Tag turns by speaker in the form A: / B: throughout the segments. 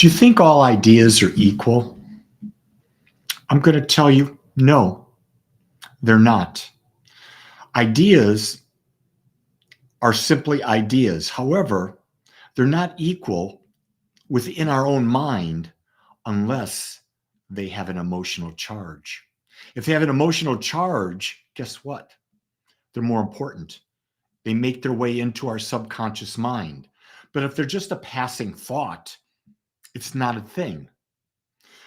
A: Do you think all ideas are equal? I'm going to tell you, no, they're not. Ideas are simply ideas. However, they're not equal within our own mind unless they have an emotional charge. If they have an emotional charge, guess what? They're more important. They make their way into our subconscious mind. But if they're just a passing thought, it's not a thing.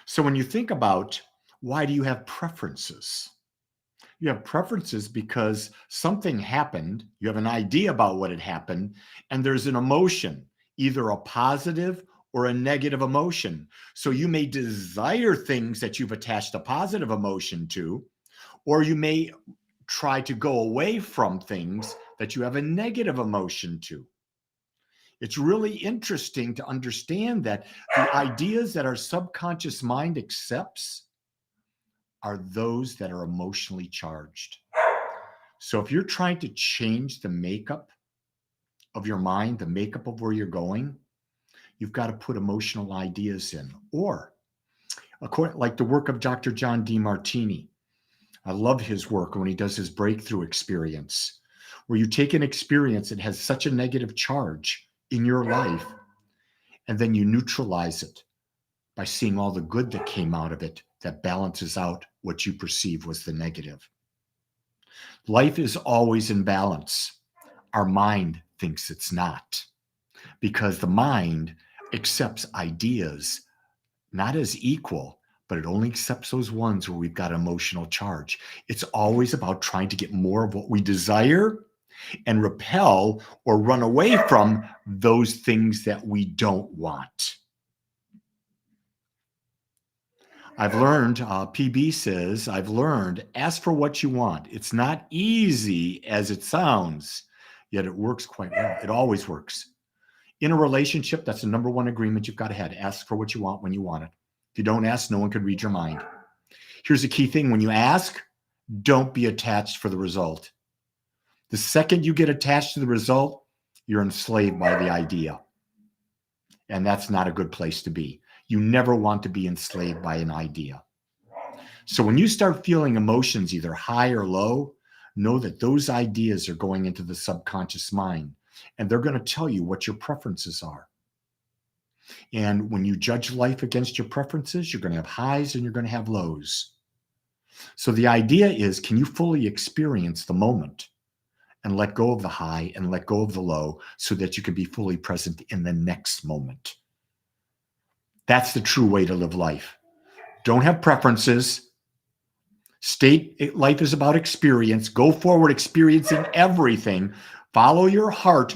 A: So when you think about why do you have preferences? You have preferences because something happened, you have an idea about what had happened, and there's an emotion, either a positive or a negative emotion. So you may desire things that you've attached a positive emotion to, or you may try to go away from things that you have a negative emotion to. It's really interesting to understand that the ideas that our subconscious mind accepts are those that are emotionally charged. So if you're trying to change the makeup of your mind, the makeup of where you're going, you've got to put emotional ideas in. Or, like the work of Dr. John Demartini, I love his work when he does his breakthrough experience, where you take an experience that has such a negative charge in your life, and then you neutralize it by seeing all the good that came out of it that balances out what you perceive was the negative. Life is always in balance. Our mind thinks it's not, because the mind accepts ideas not as equal, but it only accepts those ones where we've got emotional charge. It's always about trying to get more of what we desire and repel or run away from those things that we don't want. I've learned, PB says, I've learned, ask for what you want. It's not easy as it sounds, yet it works quite well. It always works. In a relationship, that's the number one agreement you've got to have. Ask for what you want when you want it. If you don't ask, no one can read your mind. Here's the key thing. When you ask, don't be attached for the result. The second you get attached to the result, you're enslaved by the idea. And that's not a good place to be. You never want to be enslaved by an idea. So when you start feeling emotions, either high or low, know that those ideas are going into the subconscious mind, and they're going to tell you what your preferences are. And when you judge life against your preferences, you're going to have highs and you're going to have lows. So the idea is, can you fully experience the moment and let go of the high and let go of the low so that you can be fully present in the next moment? That's the true way to live life. Don't have preferences. Life is about experience. Go forward experiencing everything. Follow your heart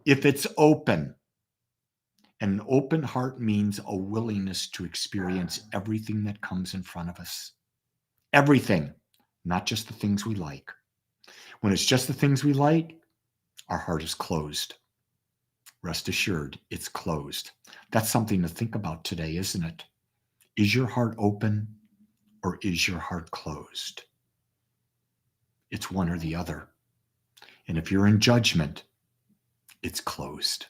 A: if it's open. And an open heart means a willingness to experience everything that comes in front of us. Everything, not just the things we like. When it's just the things we like, our heart is closed. Rest assured, it's closed. That's something to think about today, isn't it? Is your heart open or is your heart closed? It's one or the other. And if you're in judgment, it's closed.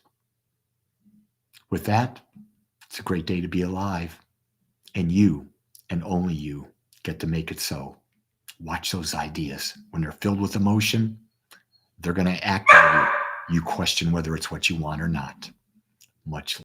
A: With that, it's a great day to be alive. And you, and only you, get to make it so. Watch those ideas. When they're filled with emotion, they're going to act on you. You question whether it's what you want or not. Much